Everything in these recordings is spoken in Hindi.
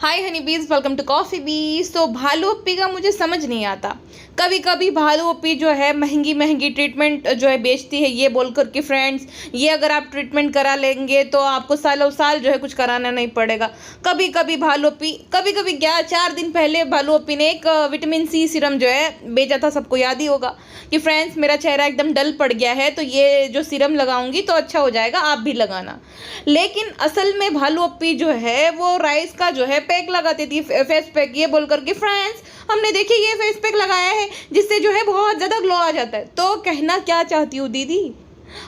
हाय हनी बीज, वेलकम टू कॉफ़ी बीज। तो भालू अप्पी का मुझे समझ नहीं आता। कभी कभी भालू अप्पी जो है महंगी महंगी ट्रीटमेंट जो है बेचती है, ये बोलकर कि फ्रेंड्स ये अगर आप ट्रीटमेंट करा लेंगे तो आपको सालों साल जो है कुछ कराना नहीं पड़ेगा। कभी कभी भालू अप्पी, कभी कभी क्या, 4 दिन पहले भालू अप्पी ने एक विटामिन सी सीरम जो है बेचा था, सबको याद ही होगा कि फ्रेंड्स मेरा चेहरा एकदम डल पड़ गया है तो ये जो सीरम लगाऊंगी तो अच्छा हो जाएगा, आप भी लगाना। लेकिन असल में भालू अप्पी जो है वो राइस का जो है पैक लगाती थी, फेस पैक, ये बोलकर के फ्रेंड्स हमने देखिए ये फेस पैक लगाया है जिससे जो है बहुत ज़्यादा ग्लो आ जाता है। तो कहना क्या चाहती हूँ दीदी,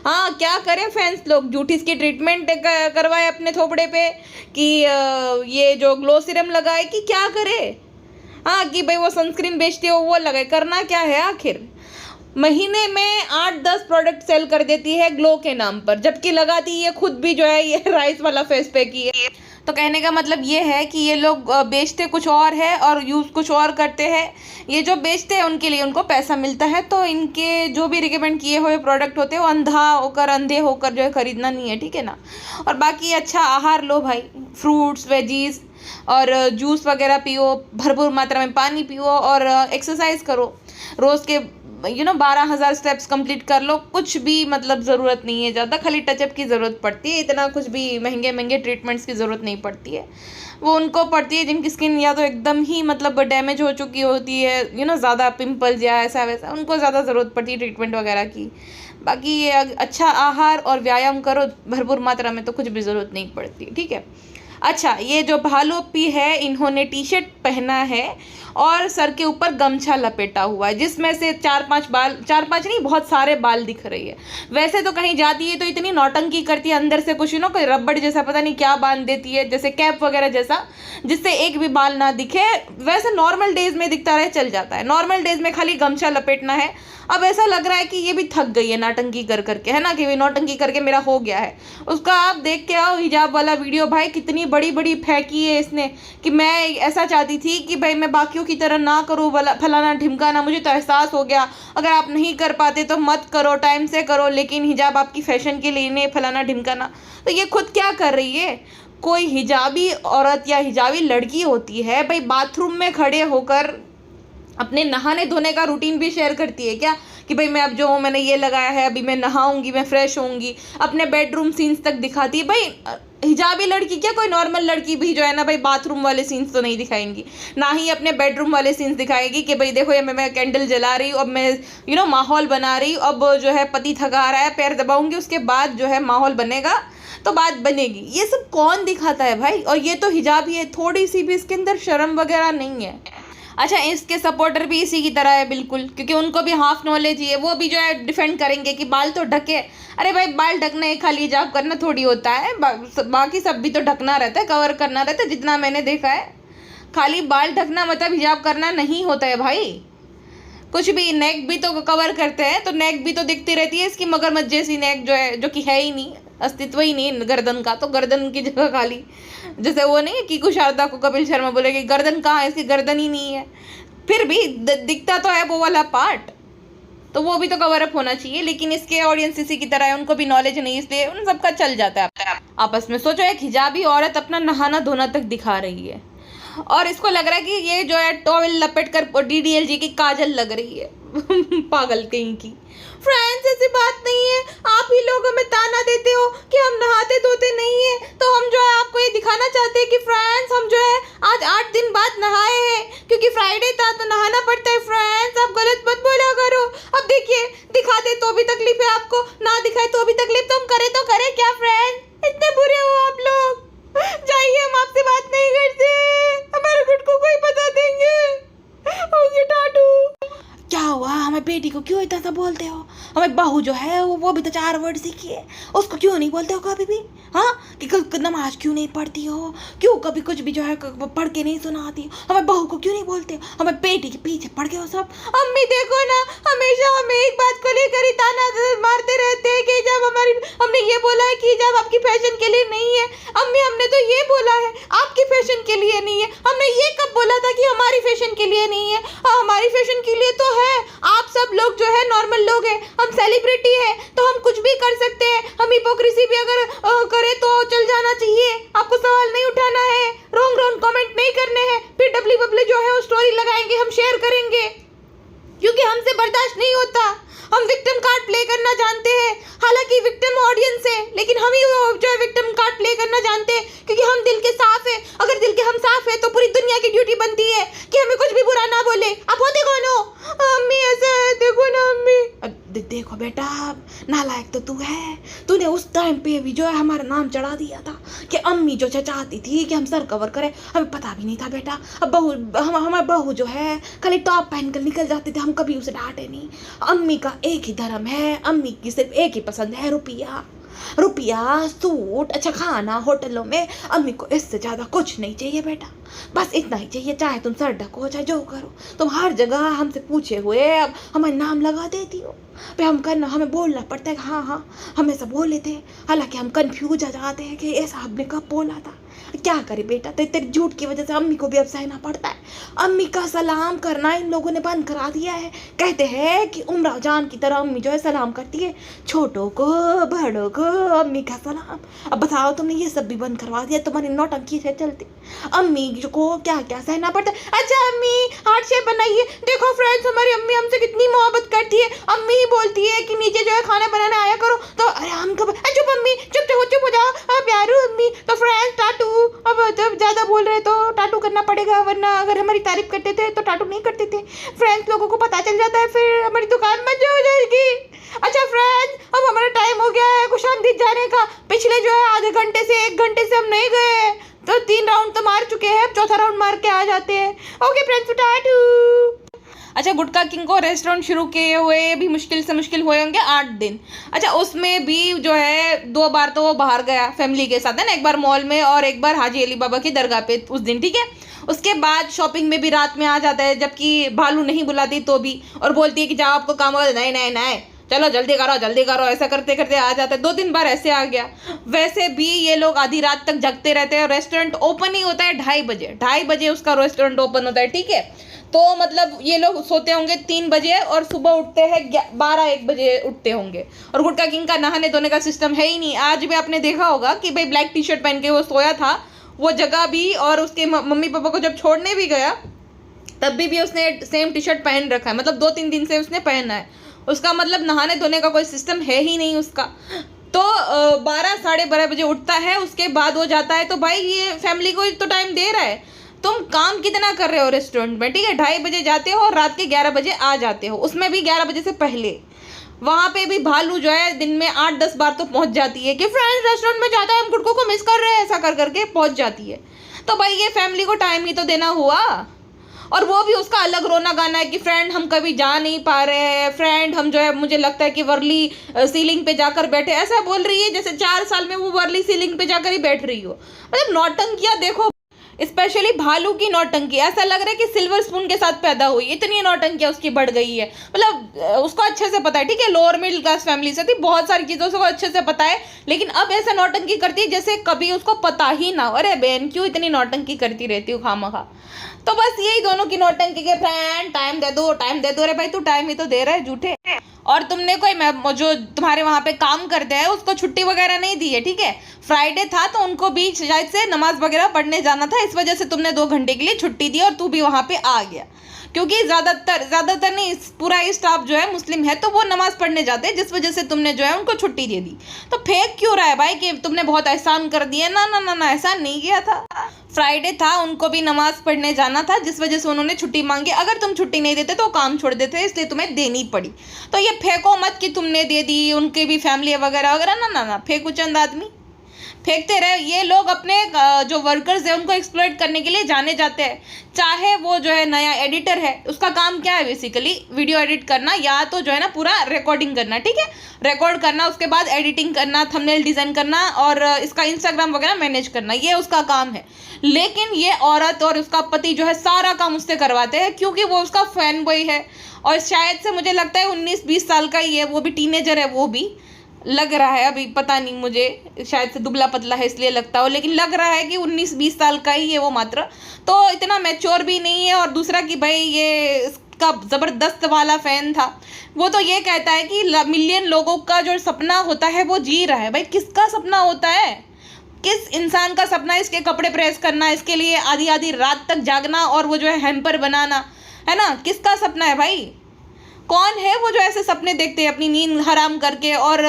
हाँ क्या करें फैंस लोग, झूठी इसकी ट्रीटमेंट करवाए अपने थोपड़े पे कि ये जो ग्लो सीरम लगाए कि क्या करे। हाँ कि भाई वो सनस्क्रीन बेचती हो वो लगाए, करना क्या है आखिर। महीने में 8-10 प्रोडक्ट सेल कर देती है ग्लो के नाम पर, जबकि लगाती है खुद भी जो है ये राइस वाला फेस पैक ही है। तो कहने का मतलब ये है कि ये लोग बेचते कुछ और है और यूज़ कुछ और करते हैं। ये जो बेचते हैं उनके लिए उनको पैसा मिलता है, तो इनके जो भी रिकमेंड किए हुए प्रोडक्ट होते हैं वो अंधे होकर जो है ख़रीदना नहीं है, ठीक है ना। और बाकी अच्छा आहार लो भाई, फ्रूट्स वेजीज और जूस वगैरह पियो, भरपूर मात्रा में पानी पियो और एक्सरसाइज करो। रोज़ के 12,000 स्टेप्स कंप्लीट कर लो। कुछ भी मतलब ज़रूरत नहीं है ज़्यादा, खाली टचअप की ज़रूरत पड़ती है। इतना कुछ भी महंगे महंगे ट्रीटमेंट्स की ज़रूरत नहीं पड़ती है। वो उनको पड़ती है जिनकी स्किन या तो एकदम ही मतलब डैमेज हो चुकी होती है, ज़्यादा पिंपल्स या ऐसा वैसा, उनको ज़्यादा ज़रूरत पड़ती है ट्रीटमेंट वगैरह की। बाकी ये अच्छा आहार और व्यायाम करो भरपूर मात्रा में तो कुछ भी ज़रूरत नहीं पड़ती, ठीक है। अच्छा, ये जो भालू अप्पी है इन्होंने टी शर्ट पहना है और सर के ऊपर गमछा लपेटा हुआ है जिसमें से 4-5 नहीं, बहुत सारे बाल दिख रही है। वैसे तो कहीं जाती है तो इतनी नौटंकी करती है, अंदर से कुछ कोई रबड़ जैसा पता नहीं क्या बांध देती है, जैसे कैप वगैरह जैसा, जिससे एक भी बाल ना दिखे। वैसे नॉर्मल डेज में दिखता रहे चल जाता है, नॉर्मल डेज में खाली गमछा लपेटना है। अब ऐसा लग रहा है कि ये भी थक गई है नौटंकी कर करके, है ना, कि भाई नौटंकी करके मेरा हो गया है। उसका आप देख के आओ हिजाब वाला वीडियो, भाई कितनी बड़ी बड़ी फेंकी है इसने कि मैं ऐसा चाहती थी कि भाई मैं बाकियों की तरह ना करूँ, फलाना ढिमकाना, मुझे तो एहसास हो गया अगर आप नहीं कर पाते तो मत करो, टाइम से करो, लेकिन हिजाब आपकी फैशन के लिए नहीं, फलाना ढिमकाना। तो ये खुद क्या कर रही है, कोई हिजाबी औरत या हिजाबी लड़की होती है भाई बाथरूम में खड़े होकर अपने नहाने धोने का रूटीन भी शेयर करती है क्या, कि भाई मैं अब जो हूँ मैंने ये लगाया है, अभी मैं नहाऊंगी, मैं फ्रेश होऊंगी, अपने बेडरूम सीन्स तक दिखाती है। भाई हिजाबी लड़की क्या, कोई नॉर्मल लड़की भी जो है ना भाई बाथरूम वाले सीन्स तो नहीं दिखाएंगी, ना ही अपने बेडरूम वाले सीन्स दिखाएगी कि भाई देखो ये मैं कैंडल जला रही हूँ, अब मैं माहौल बना रही हूँ, अब जो है पति थका रहा है, पैर दबाऊंगी, उसके बाद जो है माहौल बनेगा तो बात बनेगी। ये सब कौन दिखाता है भाई, और ये तो हिजाबी है, थोड़ी सी भी इसके अंदर शर्म वगैरह नहीं है। अच्छा, इसके सपोर्टर भी इसी की तरह है बिल्कुल, क्योंकि उनको भी हाफ नॉलेज ही है, वो भी जो है डिफेंड करेंगे कि बाल तो ढके। अरे भाई बाल ढकना है, खाली हिजाब करना थोड़ी होता है, बाकी सब भी तो ढकना रहता है, कवर करना रहता है, जितना मैंने देखा है। खाली बाल ढकना मतलब हिजाब करना नहीं होता है भाई, कुछ भी। नेक भी तो कवर करते हैं, तो नेक भी तो दिखती रहती है इसकी, मगरमच्छ जैसी नेक जो है, जो कि है ही नहीं, अस्तित्व ही नहीं गर्दन का, तो गर्दन की जगह खाली, जैसे वो नहीं कि कुछ शारदा को कपिल शर्मा बोले कि गर्दन कहाँ है, इसकी गर्दन ही नहीं है, फिर भी दिखता तो है वो वाला पार्ट, तो वो भी तो कवर अप होना चाहिए। लेकिन इसके ऑडियंस इसी की तरह है, उनको भी नॉलेज नहीं, इसलिए उन सबका चल जाता है आपस में। सोचो एक हिजाबी औरत अपना नहाना धोना तक दिखा रही है और इसको लग रहा है कि ये जो है टॉवेल लपेट कर DDLG की काजल लग रही है पागल कहीं की। फ्रेंड्स ऐसी बात नहीं है, आप ही लोग हमें ताना देते हो कि हम नहाते धोते नहीं है, तो हम जो है आपको ये दिखाना चाहते हैं कि फ्रेंड्स हम जो है आज 8 दिन बाद नहाए हैं, क्योंकि फ्राइडे था तो नहाना पड़ता है। फ्रेंड्स आप गलत मत बोला करो। अब देखिए, दिखाते तो भी तकलीफ है आपको, ना दिखाए तो भी तकलीफ, तो हम करे तो करे क्या फ्रेंड्स, इतने बुरे हो आप लोग। जाइए, हम आपसे बात नहीं करते, हमारे गुट को कोई बता देंगे, होगी टाटू। क्या हुआ, हमें बेटी को क्यों इतना सा बोलते हो, हमें बहू जो है वो भी तो 4 वर्ड सीखी है, उसको क्यों नहीं बोलते हो कभी भी, हाँ, कि नमाज क्यों नहीं पढ़ती हो, क्यों कभी कुछ भी जो है पढ़ के नहीं सुनाती हो, हमें बहू को क्यों नहीं बोलते हो, हमें बेटी के पीछे पड़ गए हो सब। अम्मी देखो ना, हमेशा हमें एक बात को लेकर ही ताना मारते रहते हैं कि जब हमने ये बोला है कि जब आपकी फैशन के लिए नहीं है। अम्मी हमने तो ये बोला है आपकी फैशन के लिए नहीं है, हमने ये कब बोला था कि हमारी फैशन के लिए नहीं है, हमारी फैशन के लिए तो है। आप सब लोग जो है नॉर्मल लोग हैं, हम सेलिब्रिटी है तो हम कुछ भी कर सकते हैं, हम हिपोक्रेसी भी अगर करे तो चल जाना चाहिए, आपको सवाल नहीं उठाना है, रॉन्ग कमेंट नहीं अबली बबली जो है वो स्टोरी लगाएंगे, हम शेयर करेंगे, क्योंकि हमसे बर्दाश्त नहीं होता। हम विक्टिम कार्ड प्ले करना जानते हैं, हालांकि विक्टिम ऑडियंस है, लेकिन हम ही वो जो है विक्टिम कार्ड प्ले करना जानते हैं, क्योंकि हम दिल के साफ है। अगर दिल के हम साफ है तो पूरी दुनिया की ड्यूटी बनती है कि हमें कुछ भी बुरा ना बोले। आप होते कौन हो? अम्मी ऐसा है, देखो ना अम्मी। देखो बेटा, नालायक तो तू है, तूने उस टाइम पे भी जो है हमारा नाम चढ़ा दिया था कि अम्मी जो चाहती थी कि हम सर कवर करें, हमें पता भी नहीं था बेटा। अब बहू, हमारे बहू जो है खाली टॉप पहन कर निकल जाते थे, हम कभी उसे डांटे नहीं। अम्मी का एक ही धर्म है, अम्मी की सिर्फ एक ही पसंद है, रुपया। रुपया, सूट, अच्छा खाना होटलों में। अम्मी को इससे ज़्यादा कुछ नहीं चाहिए बेटा, बस इतना ही चाहिए। चाहे तुम सर ढको, चाहे जो करो, तुम हर जगह हमसे पूछे हुए अब हमारा नाम लगा देती हो। पे हम करना, हमें बोलना पड़ता है हाँ हाँ हम ऐसा बोले थे, हालांकि हम कंफ्यूज आ जाते हैं कि ऐसा हमने कब बोला था। क्या करे बेटा, तेरे झूठ की वजह से अम्मी को भी अब सहना पड़ता है। अम्मी का सलाम करना इन लोगों ने बंद करा दिया है। कहते हैं कि उम्र जान की तरह अम्मी जो है सलाम करती है, छोटों को बड़ों को अम्मी का सलाम। अब बताओ, तुमने ये सब भी बंद करवा दिया, तुम्हारी नौटंकी से चलती अम्मी को क्या क्या सहना पड़ता है। अच्छा अम्मी हार्ट शेप बनाइए, देखो फ्रेंड्स हमारी अम्मी हमसे कितनी मोहब्बत करती है। अम्मी ही बोलती है कि नीचे जो है खाना बनाने आया करो, तो अरे हम कब, चुप अम्मी, चुप हो जाओ प्यारू अम्मी। तो फ्रेंड्स टाटू, अब जब ज़्यादा बोल रहे तो टाटू करना पड़ेगा, वरना अगर हमारी तारीफ करते थे तो टाटू नहीं करते थे। फ्रेंड्स लोगों को पता चल जाता है, फिर हमारी दुकान बंद हो जाएगी। अच्छा फ्रेंड्स, अब हमारा टाइम हो गया है खुशामदीद जाने का। पिछले जो है आधे घंटे से 1 घंटे से हम नहीं गए, तो 3 राउंड तो मार चुके हैं, अब चौथा राउंड मार के आ जाते हैं। Okay friends, टाटू। अच्छा, गुटखा किंग को रेस्टोरेंट शुरू किए हुए भी मुश्किल से मुश्किल हुए होंगे 8 दिन। अच्छा, उसमें भी जो है 2 बार तो वो बाहर गया फैमिली के साथ, है ना, एक बार मॉल में और एक बार हाजी अली बाबा की दरगाह पे उस दिन, ठीक है। उसके बाद शॉपिंग में भी रात में आ जाता है, जबकि भालू नहीं बुलाती तो भी, और बोलती है कि जाओ आपको काम होगा, नहीं नहीं नहीं चलो जल्दी करो, ऐसा करते करते आ जाता है। 2-3 बार ऐसे आ गया। वैसे भी ये लोग आधी रात तक जगते रहते हैं, और रेस्टोरेंट ओपन ही होता है 2:30 बजे उसका रेस्टोरेंट ओपन होता है, ठीक है। तो मतलब ये लोग सोते होंगे 3 बजे और सुबह उठते हैं 12-1 बजे उठते होंगे। और गुटखा किंग का नहाने धोने का सिस्टम है ही नहीं। आज भी आपने देखा होगा कि भाई ब्लैक टी शर्ट पहन के वो सोया था, वो जगह भी, और उसके मम्मी पापा को जब छोड़ने भी गया तब भी उसने सेम टी शर्ट पहन रखा है, मतलब 2-3 दिन से उसने पहना है। उसका मतलब नहाने धोने का कोई सिस्टम है ही नहीं उसका। तो 12-12:30 बजे उठता है, उसके बाद वो जाता है। तो भाई ये फैमिली को तो टाइम दे रहा है, तुम काम कितना कर रहे हो रेस्टोरेंट में, ठीक है। 2:30 बजे जाते हो और रात के 11 बजे आ जाते हो, उसमें भी 11 बजे से पहले। वहाँ पे भी भालू जो है दिन में 8-10 बार तो पहुँच जाती है कि फ्रेंड्स रेस्टोरेंट में जाता है, हम गुटखों को मिस कर रहे हैं, ऐसा कर करके पहुँच जाती है। तो भाई ये फैमिली को टाइम ही तो देना हुआ। और वो भी उसका अलग रोना गाना है कि फ्रेंड हम कभी जा नहीं पा रहे हैं, फ्रेंड हम जो है मुझे लगता है कि वर्ली सीलिंग पे जाकर बैठे, ऐसा बोल रही है जैसे 4 साल में वो वर्ली सीलिंग पे जाकर ही बैठ रही हो। मतलब नौटंकियाँ देखो, स्पेशली भालू की नौटंकी, ऐसा लग रहा है कि सिल्वर स्पून के साथ पैदा हुई, इतनी नौटंकियाँ उसकी बढ़ गई है। मतलब उसको अच्छे से पता है, ठीक है, लोअर मिडिल क्लास फैमिली से थी, बहुत सारी चीज़ों से वो अच्छे से पता है, लेकिन अब ऐसा नौटंकी करती है जैसे कभी उसको पता ही ना हो। अरे बहन क्यों इतनी नौटंकी करती रहती हूँ खामखा। तो बस यही दोनों की नौटंकी के फ्रेंड, टाइम दे दो। अरे भाई तू टाइम ही तो दे रहा है झूठे। और तुमने कोई जो तुम्हारे वहाँ पे काम करते हैं उसको छुट्टी वगैरह नहीं दी है, ठीक है। फ्राइडे था तो उनको भी शायद से नमाज वगैरह पढ़ने जाना था, इस वजह से तुमने 2 घंटे के लिए छुट्टी दी और तू भी वहाँ पे आ गया, क्योंकि ज़्यादातर नहीं, पूरा ही स्टाफ जो है मुस्लिम है, तो वो नमाज पढ़ने जाते हैं, जिस वजह से तुमने जो है उनको छुट्टी दे दी। तो फेक क्यों रहा है भाई कि तुमने बहुत एहसान कर दिया? ना ना ना ना, एहसान नहीं किया था। फ्राइडे था, उनको भी नमाज पढ़ने जाना था, जिस वजह से उन्होंने छुट्टी मांगी। अगर तुम छुट्टी नहीं देते तो काम छोड़ देते, इसलिए तुम्हें देनी पड़ी। तो ये फेंको मत कि तुमने दे दी, उनकी भी फैमिली वगैरह वगैरह, ना ना ना, फेंको चंद आदमी फेंकते रहे। ये लोग अपने जो वर्कर्स है उनको एक्सप्लॉइट करने के लिए जाने जाते हैं। चाहे वो जो है नया एडिटर है, उसका काम क्या है बेसिकली वीडियो एडिट करना, या तो जो है ना पूरा रिकॉर्डिंग करना, ठीक है, रिकॉर्ड करना, उसके बाद एडिटिंग करना, थंबनेल डिज़ाइन करना और इसका इंस्टाग्राम वगैरह मैनेज करना, ये उसका काम है। लेकिन ये औरत और उसका पति जो है सारा काम उससे करवाते हैं, क्योंकि वो उसका फैन बॉय है। और शायद से मुझे लगता है 19-20 साल का ही है, वो भी टीनेजर है, वो भी लग रहा है, अभी पता नहीं मुझे, शायद से दुबला पतला है इसलिए लगता हो, लेकिन लग रहा है कि 19-20 साल का ही है वो मात्र, तो इतना मैच्योर भी नहीं है। और दूसरा कि भाई ये इसका ज़बरदस्त वाला फ़ैन था, वो तो ये कहता है कि मिलियन लोगों का जो सपना होता है वो जी रहा है। भाई किसका सपना होता है? किस इंसान का सपना है इसके कपड़े प्रेस करना, इसके लिए आधी आधी रात तक जागना और वो जो है हैम्पर बनाना, है ना? किसका सपना है भाई? कौन है वो जो ऐसे सपने देखते हैं अपनी नींद हराम करके? और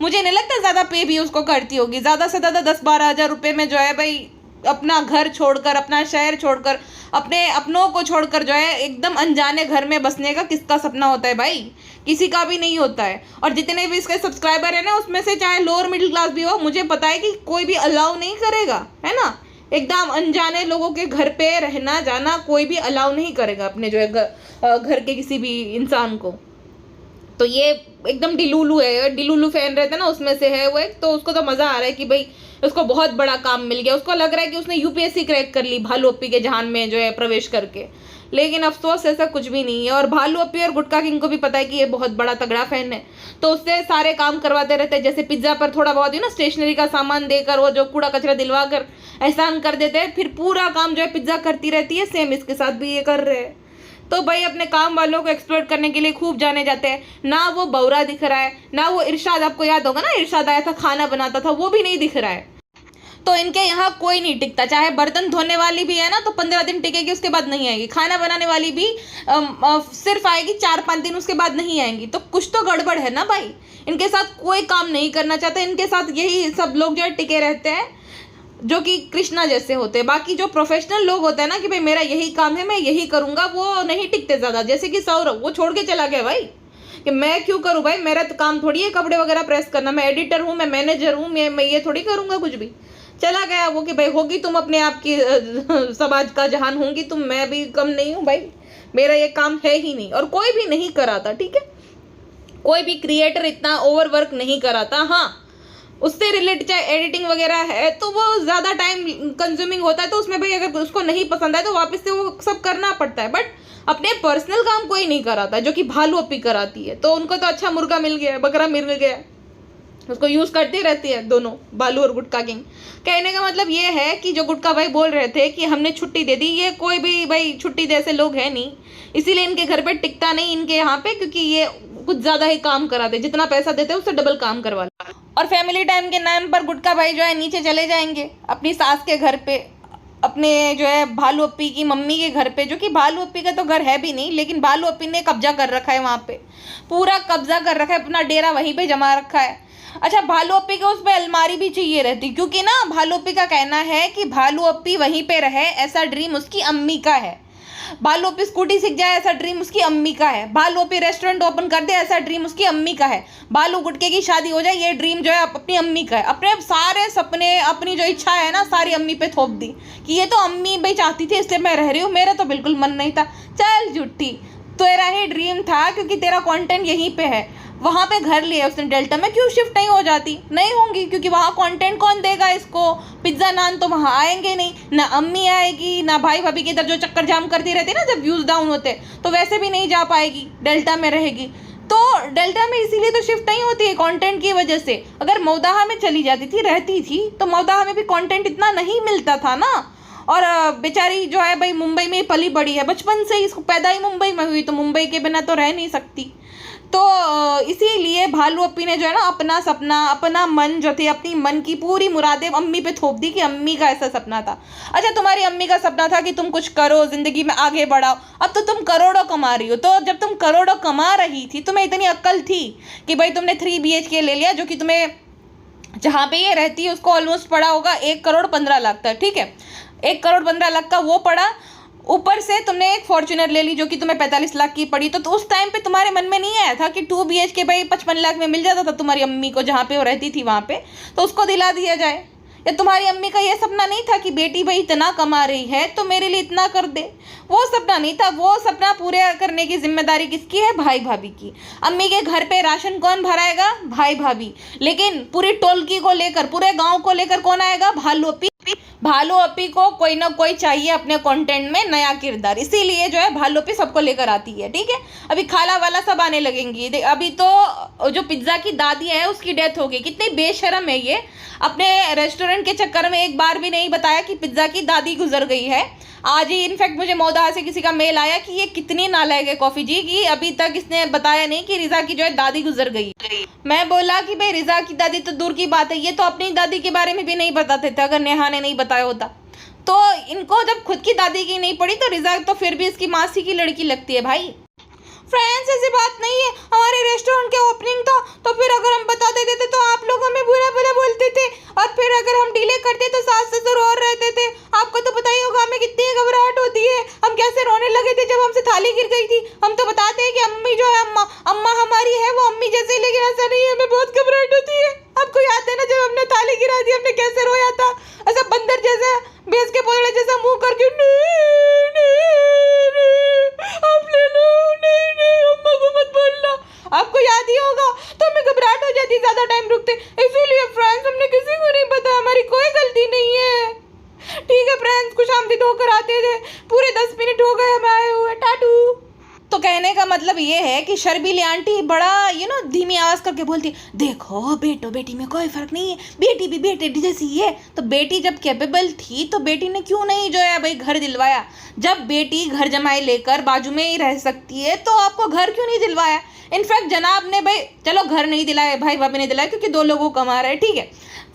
मुझे नहीं लगता ज़्यादा पे भी उसको करती होगी। ज़्यादा से ज़्यादा 10-12 हज़ार रुपये में जो है भाई अपना घर छोड़कर, अपना शहर छोड़कर, अपने अपनों को छोड़कर जो है एकदम अनजाने घर में बसने का किसका सपना होता है भाई? किसी का भी नहीं होता है। और जितने भी इसके सब्सक्राइबर है ना, उसमें से चाहे लोअर मिडिल क्लास भी हो, मुझे पता है कि कोई भी अलाउ नहीं करेगा, है ना? एकदम अनजाने लोगों के घर पे रहना जाना कोई भी अलाउ नहीं करेगा अपने जो है घर के किसी भी इंसान को। तो ये एकदम डिलुलू है, डिलुलू फैन रहता है ना, उसमें से है वो एक। तो उसको तो मज़ा आ रहा है कि भाई उसको बहुत बड़ा काम मिल गया। उसको लग रहा है कि उसने यूपीएससी क्रैक कर ली भालू अप्पी के जहान में जो है प्रवेश करके। लेकिन अफसोस ऐसा कुछ भी नहीं है। और भालू अप्पी और गुटका किंग को भी पता है कि ये बहुत बड़ा तगड़ा फैन है, तो उससे सारे काम करवाते रहते हैं। जैसे पिज्ज़ा पर थोड़ा बहुत ही ना स्टेशनरी का सामान देकर, वो जो कूड़ा कचरा दिलवा कर एहसान कर देते हैं, फिर पूरा काम जो है पिज्ज़ा करती रहती है। सेम इसके साथ भी ये कर रहे हैं। तो भाई अपने काम वालों को एक्सप्लोर करने के लिए खूब जाने जाते हैं। ना वो बौरा दिख रहा है, ना वो इरशाद, आपको याद होगा ना इरशाद आया था खाना बनाता था, वो भी नहीं दिख रहा है। तो इनके यहाँ कोई नहीं टिकता। चाहे बर्तन धोने वाली भी है ना तो 15 दिन टिकेगी, उसके बाद नहीं आएगी। खाना बनाने वाली भी सिर्फ आएगी 4-5 दिन, उसके बाद नहीं आएंगी। तो कुछ तो गड़बड़ है ना भाई। इनके साथ कोई काम नहीं करना चाहता। इनके साथ यही सब लोग जो है टिके रहते हैं, जो कि कृष्णा जैसे होते हैं। बाकी जो प्रोफेशनल लोग होते हैं ना कि भाई मेरा यही काम है, मैं यही करूँगा, वो नहीं टिकते ज़्यादा। जैसे कि सौरभ, वो छोड़ के चला गया भाई कि मैं क्यों करूँ भाई, मेरा तो काम थोड़ी है कपड़े वगैरह प्रेस करना। मैं एडिटर हूँ, मैं मैनेजर हूँ, मैं ये थोड़ी करूँगा कुछ भी। चला गया वो कि भाई होगी तुम अपने आप की समाज का जहान होंगी तुम, मैं भी कम नहीं हूँ भाई, मेरा ये काम है ही नहीं। और कोई भी नहीं कराता, ठीक है? कोई भी क्रिएटर इतना ओवरवर्क नहीं कराता। हाँ, उससे रिलेटेड चाहे एडिटिंग वगैरह है तो वो ज़्यादा टाइम कंज्यूमिंग होता है, तो उसमें भाई अगर उसको नहीं पसंद आए तो वापस से वो सब करना पड़ता है। बट अपने पर्सनल काम कोई नहीं कराता, जो कि भालू अप्पी कराती है। तो उनको तो अच्छा मुर्गा मिल गया, बकरा मिल गया, उसको यूज़ करती रहती है दोनों, भालू और गुटका किंग। कहने का मतलब ये है कि जो गुटका भाई बोल रहे थे कि हमने छुट्टी दे दी, ये कोई भी भाई छुट्टी जैसे लोग हैं नहीं, इसीलिए इनके घर पे टिकता नहीं इनके यहाँ पे, क्योंकि ये कुछ ज़्यादा ही काम कराते, जितना पैसा देते हैं उससे डबल काम करवा। और फैमिली टाइम के नाम पर गुटका भाई जो है नीचे चले जाएंगे अपनी सास के घर पे, अपने जो है भालू अप्पी की मम्मी के घर पे, जो कि भालू अप्पी का तो घर है भी नहीं, लेकिन भालू अप्पी ने कब्जा कर रखा है वहाँ पे, पूरा कब्जा कर रखा है, अपना डेरा वहीं पे जमा रखा है। अच्छा, भालू अप्पी को उस पर अलमारी भी चाहिए रहती, क्योंकि ना भालू अप्पी का कहना है कि भालू अप्पी वहीं पे रहे, ऐसा ड्रीम उसकी अम्मी का है। भालू अप्पी स्कूटी सीख जाए, ऐसा ड्रीम उसकी अम्मी का है। भालू अप्पी रेस्टोरेंट ओपन कर दे, ऐसा ड्रीम उसकी अम्मी का है। भालू गुटके की शादी हो जाए, ये ड्रीम जो है अपनी अम्मी का है। अपने सारे सपने, अपनी जो इच्छा है ना, सारी अम्मी पे थोप दी कि ये तो अम्मी भाई चाहती थी इसलिए मैं रह रही हूँ, मेरा तो बिल्कुल मन नहीं था। चल झूठी, तेरा ही ड्रीम था क्योंकि तेरा कंटेंट यहीं पे है। वहाँ पे घर लिया उसने डेल्टा में, क्यों शिफ्ट नहीं हो जाती? नहीं होंगी, क्योंकि वहाँ कंटेंट कौन देगा इसको? पिज्ज़ा नान तो वहाँ आएंगे नहीं, ना अम्मी आएगी, ना भाई भाभी के इधर जो चक्कर जाम करती रहती है ना जब व्यूज़ डाउन होते, तो वैसे भी नहीं जा पाएगी, डेल्टा में रहेगी। तो डेल्टा में इसीलिए तो शिफ्ट नहीं होती है कंटेंट की वजह से। अगर मौदाहा में चली जाती थी, रहती थी, तो मौदाहा में भी कंटेंट इतना नहीं मिलता था ना। और बेचारी जो है भाई मुंबई में पली बड़ी है, बचपन से ही इसको पैदा ही मुंबई में हुई, तो मुंबई के बिना तो रह नहीं सकती। तो इसीलिए भालू अप्पी ने जो है ना अपना सपना, अपना मन जो थे, अपनी मन की पूरी मुरादें अम्मी पे थोप दी कि अम्मी का ऐसा सपना था। अच्छा, तुम्हारी अम्मी का सपना था कि तुम कुछ करो, ज़िंदगी में आगे बढ़ाओ। अब तो तुम करोड़ों कमा रही हो। तो जब तुम करोड़ों कमा रही थी, तुम्हें इतनी अक्ल थी कि भाई तुमने 3 BHK ले लिया, जो कि तुम्हें जहाँ पे ये रहती है उसको ऑलमोस्ट पड़ा होगा 1,15,00,000 तक, ठीक है? 1,15,00,000 का वो पड़ा, ऊपर से तुमने एक फॉर्च्यूनर ले ली जो कि तुम्हें 45 लाख की पड़ी। तो उस टाइम पे तुम्हारे मन में नहीं आया था कि 2 BHK भाई 55 लाख में मिल जाता था तुम्हारी अम्मी को, जहाँ पे वो रहती थी वहाँ पे, तो उसको दिला दिया जाए? या तुम्हारी अम्मी का ये सपना नहीं था कि बेटी भाई इतना कमा रही है तो मेरे लिए इतना कर दे? वो सपना नहीं था। वो सपना पूरे करने की जिम्मेदारी किसकी है? भाई भाभी की। अम्मी के घर पे राशन कौन भराएगा? भाई भाभी। लेकिन पूरी टोलकी को लेकर, पूरे गांव को लेकर कौन आएगा? भालू अप्पी। भालू अप्पी को कोई ना कोई चाहिए अपने कंटेंट में नया किरदार, इसीलिए जो है भालू अप्पी सबको लेकर आती है, ठीक है? अभी खाला वाला सब आने लगेंगी। अभी तो जो पिज्ज़ा की दादी है उसकी डेथ हो गई। कितनी बेशर्म है ये, अपने रेस्टोरेंट के चक्कर में एक बार भी नहीं बताया कि पिज्ज़ा की दादी गुजर गई है। आज ही इनफैक्ट मुझे मौदा से किसी का मेल आया कि ये कितनी नालायक है कॉफी जी कि अभी तक इसने बताया नहीं कि रिजा की जो है दादी गुजर गई। मैं बोला कि भाई रिजा की दादी तो दूर की बात है, ये तो अपनी दादी के बारे में भी नहीं बताते थे अगर नेहा ने नहीं बताया होता। तो इनको जब खुद की दादी की नहीं पड़ी तो रिजा तो फिर भी इसकी मासी की लड़की लगती है भाई। फ्रेंड्स ऐसी बात नहीं है, हमारे रेस्टोरेंट के ओपनिंग था तो फिर अगर हम बता देते थे तो आप लोग हमें बुरा बुरा बोलते थे, और फिर अगर हम डिले करते तो सास ससुर और रहते थे। आपको तो पता ही होगा हमें कितनी घबराहट होती है, हम कैसे रोने लगे थे जब हमसे थाली गिर गई थी। हम तो बताते हैं कि अम्मी जो है अम्मा हमारी है वो अम्मी जैसे, लेकिन ऐसा नहीं है, हमें बहुत घबराहट होती है। आपको याद है ना जब हमने थाली गिरा दी हमने कैसे रोया था, ऐसा बंदर जैसा, भैंस के पोदड़े जैसा मुंह करके, आप ले लो, नहीं अम्मा को मत बोलना। आपको याद ही होगा। तो हमें घबराहट हो जाती, ज्यादा टाइम रुकते, इसीलिए फ्रेंड्स हमने किसी को नहीं बताया, हमारी कोई गलती नहीं है। ठीक है फ्रेंड्स, कुछ आमदीद होकर आते थे, पूरे 10 मिनट हो गए हमें आए हुए, टाटू। तो कहने का मतलब ये है कि शर्मीली आंटी बड़ा धीमी आवाज करके बोलती, देखो बेटो बेटी में कोई फर्क नहीं है, बेटी भी बेटी जैसी है। तो बेटी जब कैपेबल थी तो बेटी ने क्यों नहीं जो है भाई घर दिलवाया? जब बेटी घर जमाई लेकर बाजू में ही रह सकती है तो आपको घर क्यों नहीं दिलवाया? इनफैक्ट जनाब ने भाई चलो घर नहीं दिलाया, भाई भाभी ने दिलाया क्योंकि 2 लोगों को कमा रहे हैं, ठीक है।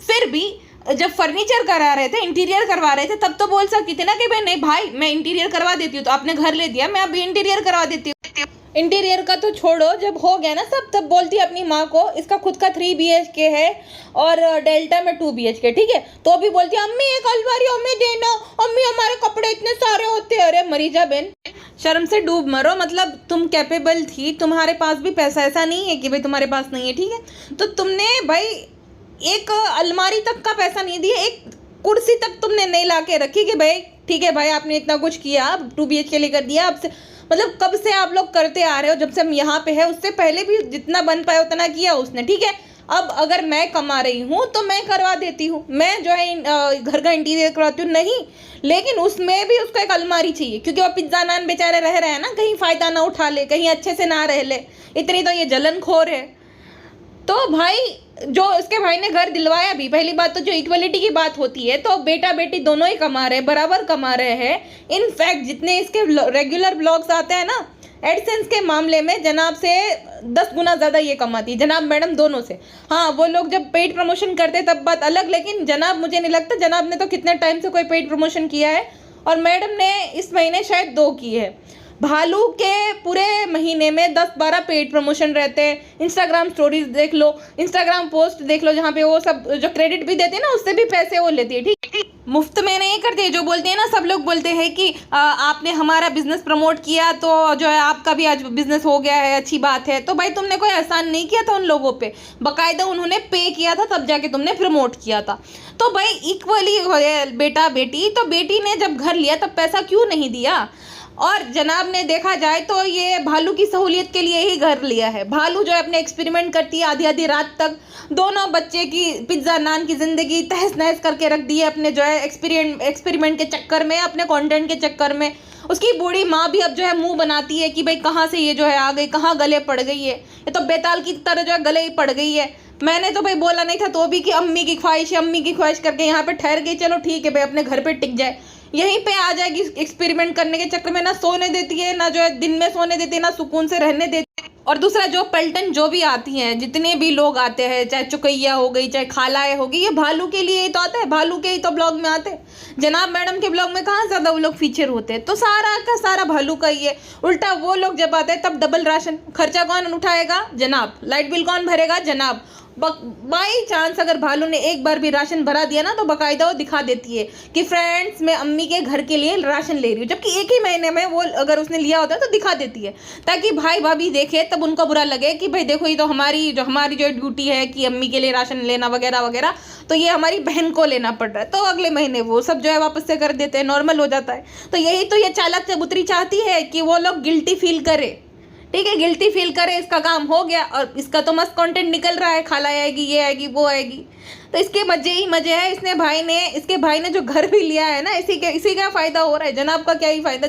फिर भी जब फर्नीचर करा रहे थे, इंटीरियर करवा रहे थे, तब तो बोल सकती थी ना कि भाई नहीं भाई मैं इंटीरियर करवा देती हूँ। तो आपने घर ले दिया, मैं अभी इंटीरियर करवा देती हूँ। इंटीरियर का तो छोड़ो, जब हो गया ना सब तब बोलती अपनी माँ को, इसका खुद का 3 BHK है और डेल्टा में 2 BHK, ठीक है। तो अभी बोलती अम्मी एक अलमारी हमें देना, अम्मी हमारे कपड़े इतने सारे होते हैं। अरे मरीजा बहन, शर्म से डूब मरो। मतलब तुम कैपेबल थी, तुम्हारे पास भी पैसा, ऐसा नहीं है कि भाई तुम्हारे पास नहीं है, ठीक है। तो तुमने भाई एक अलमारी तक का पैसा नहीं दिया, एक कुर्सी तक तुमने नहीं ला के रखी कि भाई ठीक है भाई आपने इतना कुछ किया, 2 BHK लेकर दिया। अब से मतलब कब से आप लोग करते आ रहे हो, जब से हम यहाँ पे है उससे पहले भी जितना बन पाया उतना किया उसने, ठीक है। अब अगर मैं कमा रही हूँ तो मैं करवा देती हूँ, मैं जो है घर का इंटीरियर करवाती हूँ, नहीं, लेकिन उसमें भी उसको एक अलमारी चाहिए क्योंकि वो पिज्जा नान बेचारे रह रहे हैं ना, कहीं फ़ायदा ना उठा ले, कहीं अच्छे से ना रह ले, इतनी तो ये जलनखोर है। तो भाई जो इसके भाई ने घर दिलवाया भी, पहली बात तो जो इक्वलिटी की बात होती है तो बेटा बेटी दोनों ही कमा रहे हैं, बराबर कमा रहे हैं। इनफैक्ट जितने इसके रेगुलर ब्लॉग्स आते हैं ना, एडसेंस के मामले में जनाब से 10 गुना ज़्यादा ये कमाती है, जनाब मैडम दोनों से। हाँ वो लोग जब पेड प्रमोशन करते तब बात अलग, लेकिन जनाब मुझे नहीं लगता, जनाब ने तो कितने टाइम से कोई पेड प्रमोशन किया है, और मैडम ने इस महीने शायद 2 की है। भालू के पूरे महीने में 10-12 पेड प्रमोशन रहते हैं। इंस्टाग्राम स्टोरीज देख लो, इंस्टाग्राम पोस्ट देख लो, जहाँ पे वो सब जो क्रेडिट भी देते हैं ना उससे भी पैसे वो लेती है, ठीक, मुफ्त में नहीं करते। जो बोलते हैं ना, सब लोग बोलते हैं कि आपने हमारा बिजनेस प्रमोट किया तो जो है आपका भी आज बिजनेस हो गया है, अच्छी बात है। तो भाई तुमने कोई एहसान नहीं किया था उन लोगों पे, बाकायदा उन्होंने पे किया था तब जाके तुमने प्रमोट किया था। तो भाई इक्वली बेटा बेटी, तो बेटी ने जब घर लिया तब पैसा क्यों नहीं दिया? और जनाब ने देखा जाए तो ये भालू की सहूलियत के लिए ही घर लिया है। भालू जो है अपने एक्सपेरिमेंट करती है आधी आधी रात तक, दोनों बच्चे की पिज्ज़ा नान की ज़िंदगी तहस नहस करके रख दी है अपने जो है एक्सपेरिमेंट के चक्कर में, अपने कंटेंट के चक्कर में। उसकी बूढ़ी माँ भी अब जो है मुंह बनाती है कि भाई कहाँ से ये जो है आ गई, कहाँ गले पड़ गई है, ये तो बेताल की तरह जो है गले ही पड़ गई है। मैंने तो भाई बोला नहीं था तो भी कि अम्मी की ख्वाहिश है, अम्मी की ख्वाहिश करके यहाँ पे ठहर गई, चलो ठीक है भाई अपने घर पे टिक जाए, यहीं पे आ जाएगी। एक्सपेरिमेंट करने के चक्कर में ना सोने देती है, ना जो है दिन में सोने देती है, ना सुकून से रहने देती है। और दूसरा जो पलटन जो भी आती हैं, जितने भी लोग आते हैं, चाहे चुकैया हो गई, चाहे खालाएँ हो गई, ये भालू के लिए ही तो आते हैं, भालू के ही तो ब्लॉग में आते हैं। जनाब मैडम के ब्लॉग में कहाँ ज़्यादा वो लोग फीचर होते हैं, तो सारा का सारा भालू का ही है। उल्टा वो लोग जब आते हैं तब डबल राशन खर्चा कौन उठाएगा? जनाब। लाइट बिल कौन भरेगा? जनाब। बाई चांस अगर भालू ने एक बार भी राशन भरा दिया ना तो बाकायदा वो दिखा देती है कि फ्रेंड्स मैं अम्मी के घर के लिए राशन ले रही हूँ, जबकि एक ही महीने में वो अगर उसने लिया होता है तो दिखा देती है, ताकि भाई भाभी देखे तब उनको बुरा लगे कि भाई देखो ये तो हमारी जो ड्यूटी है कि अम्मी के लिए राशन लेना वगैरह वगैरह, तो ये हमारी बहन को लेना पड़ रहा है। तो अगले महीने वो सब जो है वापस से कर देते हैं, नॉर्मल हो जाता है। तो यही तो ये चालाक चबूतरी चाहती है कि वो लोग गिल्टी फील करे, ठीक है, गिल्टी फील करे, इसका काम हो गया और इसका तो मस्त कंटेंट निकल रहा है, खाला आएगी, ये आएगी, वो आएगी, तो इसके मजे ही मजे है। इसके भाई ने जो घर भी लिया है ना, इसी का फायदा हो रहा है, जनाब का क्या ही फायदा।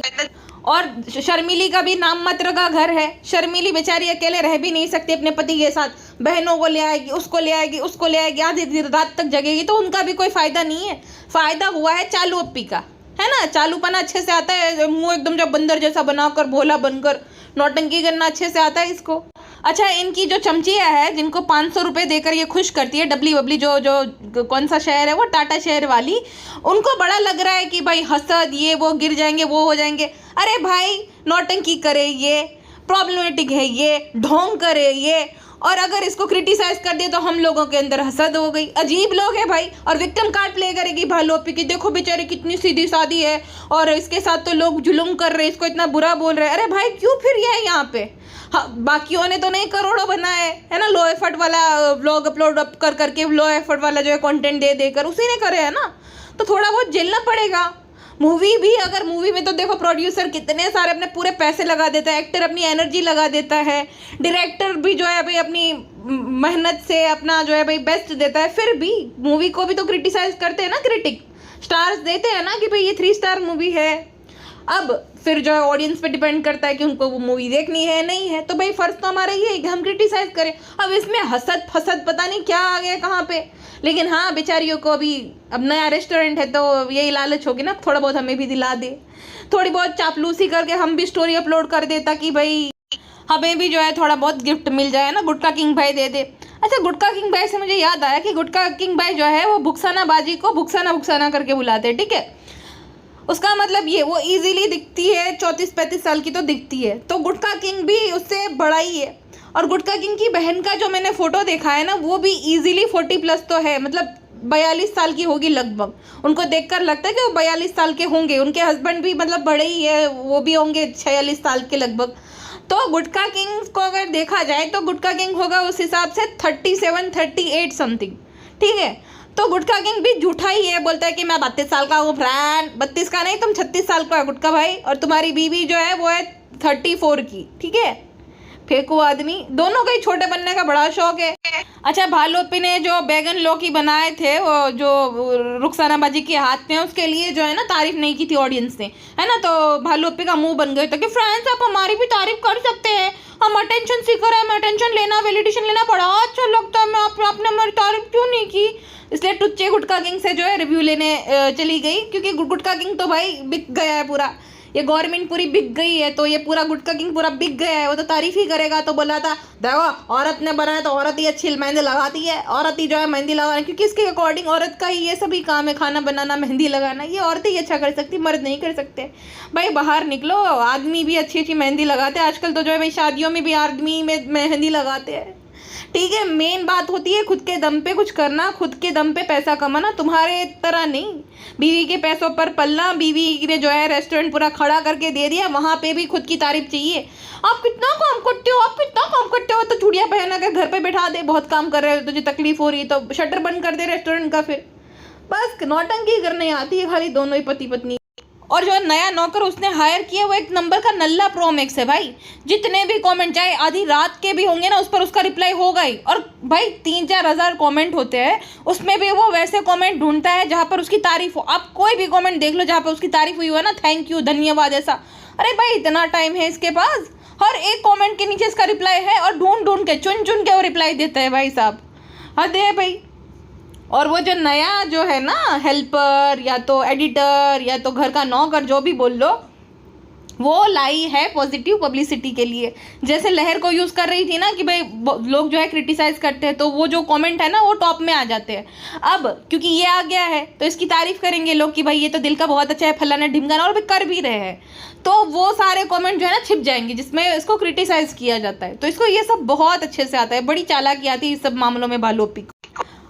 और शर्मिली का भी नाम मात्र का घर है, शर्मिली बेचारी अकेले रह भी नहीं सकती अपने पति के साथ, बहनों को ले आएगी, उसको ले आएगी, उसको ले आएगी, आधी रात तक जगेगी, तो उनका भी कोई फायदा नहीं है। फायदा हुआ है चालू अप्पी का, है ना, चालूपना अच्छे से आता है, मुंह एकदम जब बंदर जैसा बनाकर भोला बनकर नौटंकी करना अच्छे से आता है इसको। अच्छा, इनकी जो चमचिया है जिनको 500 रुपये देकर ये खुश करती है, डबली वबली जो कौन सा शहर है वो, टाटा शहर वाली, उनको बड़ा लग रहा है कि भाई हसद ये वो गिर जाएंगे वो हो जाएंगे। अरे भाई, नौटंकी करे ये, प्रॉब्लमेटिक है ये, ढोंग करे ये, और अगर इसको क्रिटिसाइज कर दिया तो हम लोगों के अंदर हसद हो गई। अजीब लोग हैं भाई। और विक्टिम कार्ड प्ले करेगी भालू की, देखो बेचारे कितनी सीधी सादी है और इसके साथ तो लोग जुल्म कर रहे हैं, इसको इतना बुरा बोल रहे हैं। अरे भाई, क्यों फिर ये है यहाँ पे? हाँ, बाकियों ने तो नहीं करोड़ों बनाए है ना, लो एफर्ट वाला व्लॉग अपलोड अप कर करके, लो एफर्ट वाला जो है कंटेंट दे देकर उसी ने करे है ना, तो थोड़ा बहुत झेलना पड़ेगा। मूवी भी, अगर मूवी में तो देखो प्रोड्यूसर कितने सारे अपने पूरे पैसे लगा देता है, एक्टर अपनी एनर्जी लगा देता है, डायरेक्टर भी जो है भाई अपनी मेहनत से अपना जो है भाई बेस्ट देता है, फिर भी मूवी को भी तो क्रिटिसाइज करते हैं ना, क्रिटिक स्टार्स देते हैं ना कि भाई ये 3 स्टार मूवी है। अब फिर जो है ऑडियंस पे डिपेंड करता है कि उनको वो मूवी देखनी है नहीं है, तो भाई फर्ज तो हमारा ये है कि हम क्रिटिसाइज करें। अब इसमें हसद फसद पता नहीं क्या आ गया कहाँ पे, लेकिन हाँ, बेचारियों को अभी अब नया रेस्टोरेंट है तो यही लालच होगी ना, थोड़ा बहुत हमें भी दिला दे, थोड़ी बहुत चापलूसी करके हम भी स्टोरी अपलोड कर दे ताकि भाई हमें भी जो है थोड़ा बहुत गिफ्ट मिल जाए ना, गुटका किंग भाई दे दे। अच्छा, गुटका किंग भाई से मुझे याद आया कि गुटका किंग भाई जो है वो भुक्साना बाजी को भुक्साना भुक्साना करके बुलाते हैं, ठीक है। उसका मतलब ये, वो इजीली दिखती है 34-35 साल की तो दिखती है, तो गुटका किंग भी उससे बड़ा ही है। और गुटका किंग की बहन का जो मैंने फोटो देखा है ना, वो भी इजीली 40+ तो है, मतलब 42 साल की होगी लगभग। उनको देखकर लगता है कि वो 42 साल के होंगे। उनके हस्बैंड भी मतलब बड़े ही है, वो भी होंगे 46 साल के लगभग। तो गुटका किंग को अगर देखा जाए तो गुटका किंग होगा उस हिसाब से 37-38 समथिंग, ठीक है। तो गुटका किंग भी झूठा ही है, बोलता है कि मैं 32 साल का हूँ फ्रेंड। 32 का नहीं, तुम 36 साल का है गुटका भाई, और तुम्हारी बीवी जो है वो है 34 की, ठीक है। फेंकू आदमी, दोनों का ही छोटे बनने का बड़ा शौक है। अच्छा, भालूपी ने जो बैगन लौकी बनाए थे वो जो रुखसाना बाजी के हाथ में, उसके लिए जो है ना तारीफ नहीं की थी ऑडियंस ने, है ना। तो भालूपी का मुंह बन गया था कि फ्रेंड्स आप हमारी भी तारीफ कर सकते हैं, हम अटेंशन सीकर है, हमें अटेंशन लेना वैलिडेशन लेना बड़ा अच्छा लगता है, मैं आपने हमारी तारीफ क्यों नहीं की। इसलिए टुच्चे गुटका किंग से जो है रिव्यू लेने चली गई, क्योंकि गुटका किंग तो भाई बिक गया है पूरा, ये गवर्नमेंट पूरी बिक गई है, तो ये पूरा गुटका किंग पूरा बिक गया है, वो तो तारीफ ही करेगा। तो बोला था देखो औरत ने बनाया तो औरत ही अच्छी मेहंदी लगाती है, औरत ही जो है मेहंदी लगाना, क्योंकि इसके अकॉर्डिंग औरत का ही ये सभी काम है, खाना बनाना, मेहंदी लगाना, ये औरतें ही अच्छा कर सकती, मर्द नहीं कर सकते। भाई बाहर निकलो, आदमी भी अच्छी अच्छी मेहंदी लगाते हैं आजकल, तो जो है भाई शादियों में भी आदमी में मेहंदी लगाते हैं, ठीक है। मेन बात होती है खुद के दम पे कुछ करना, खुद के दम पे पैसा कमाना, तुम्हारे तरह नहीं बीवी के पैसों पर पलना। बीवी ने जो है रेस्टोरेंट पूरा खड़ा करके दे दिया, वहाँ पे भी खुद की तारीफ चाहिए। आप कितना काम करते हो, आप कितना काम करते हो, तो चूड़ियाँ पहना कर घर पे बैठा दे, बहुत काम कर रहे हो, तुझे तकलीफ हो रही है तो शटर बंद कर दे रेस्टोरेंट का। फिर बस नौटंकी करने आती है खाली दोनों ही पति पत्नी। और जो नया नौकर उसने हायर किया वो एक नंबर का नल्ला प्रो मैक्स है भाई, जितने भी कमेंट चाहे आधी रात के भी होंगे ना उस पर उसका रिप्लाई होगा ही। और भाई 3-4 हज़ार कमेंट होते हैं, उसमें भी वो वैसे कमेंट ढूंढता है जहाँ पर उसकी तारीफ हो। आप कोई भी कमेंट देख लो जहाँ पर उसकी तारीफ हुई हो ना, थैंक यू धन्यवाद ऐसा, अरे भाई इतना टाइम है इसके पास, हर एक कॉमेंट के नीचे इसका रिप्लाई है, और ढूंढ ढूंढ के चुन चुन के वो रिप्लाई देता है भाई साहब, हद है भाई। और वो जो नया जो है ना हेल्पर या तो एडिटर या तो घर का नौकर जो भी बोल लो, वो लाई है पॉजिटिव पब्लिसिटी के लिए। जैसे लहर को यूज़ कर रही थी ना कि भाई लोग जो है क्रिटिसाइज़ करते हैं तो वो जो कमेंट है ना वो टॉप में आ जाते हैं। अब क्योंकि ये आ गया है तो इसकी तारीफ़ करेंगे लोग कि भाई ये तो दिल का बहुत अच्छा है, फलाना ढिमकाना, और भी कर भी रहे हैं, तो वो सारे कमेंट जो है ना छिप जाएंगे जिसमें इसको क्रिटिसाइज़ किया जाता है। तो इसको ये सब बहुत अच्छे से आता है, बड़ी चालाकी आती है इस सब मामलों में भालूपी को।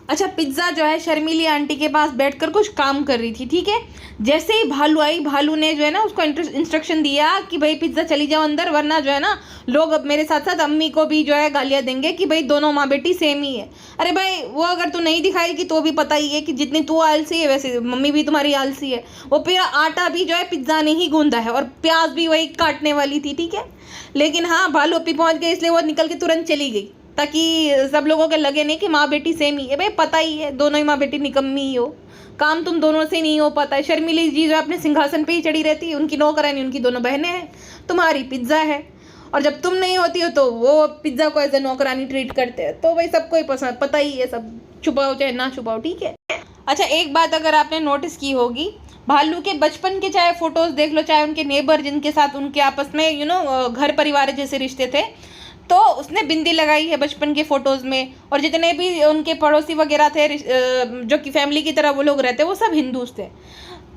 अच्छा, पिज्ज़ा जो है शर्मीली आंटी के पास बैठकर कुछ काम कर रही थी, ठीक है। जैसे ही भालू आई, भालू ने जो है ना उसको इंस्ट्रक्शन दिया कि भाई पिज्ज़ा चली जाओ अंदर, वरना जो है ना लोग अब मेरे साथ साथ अम्मी को भी जो है गालियाँ देंगे कि भाई दोनों माँ बेटी सेम ही है। अरे भाई वो अगर तू नहीं दिखाएगी तो भी पता ही है कि जितनी तू आलसी है वैसे मम्मी भी तुम्हारी आलसी है। वो फिर आटा भी जो है पिज्ज़ा ने ही गूंदा है और प्याज भी वही काटने वाली थी, ठीक है। लेकिन हाँ, भालू अपी पहुँच गई इसलिए वो निकल के तुरंत चली गई, ताकि सब लोगों के लगे नहीं कि माँ बेटी सेम ही है। भाई पता ही है दोनों ही माँ बेटी निकम्मी ही हो, काम तुम दोनों से नहीं हो पाता है। शर्मिली जी जो अपने सिंहासन पे ही चढ़ी रहती है, उनकी नौकरानी उनकी दोनों बहनें हैं, तुम्हारी पिज्ज़ा है, और जब तुम नहीं होती हो तो वो पिज्ज़ा को एज ए नौकरानी ट्रीट करते हैं। तो भाई सबको ही पसंद, पता ही है, सब छुपाओ चाहे ना छुपाओ, ठीक है। अच्छा, एक बात अगर आपने नोटिस की होगी, भालू के बचपन के चाहे फोटोज देख लो, चाहे उनके नेबर जिनके साथ उनके आपस में घर परिवार जैसे रिश्ते थे, तो उसने बिंदी लगाई है बचपन के फोटोज में। और जितने भी उनके पड़ोसी वगैरह थे जो कि फैमिली की तरह वो लोग रहते, वो सब हिंदूज थे।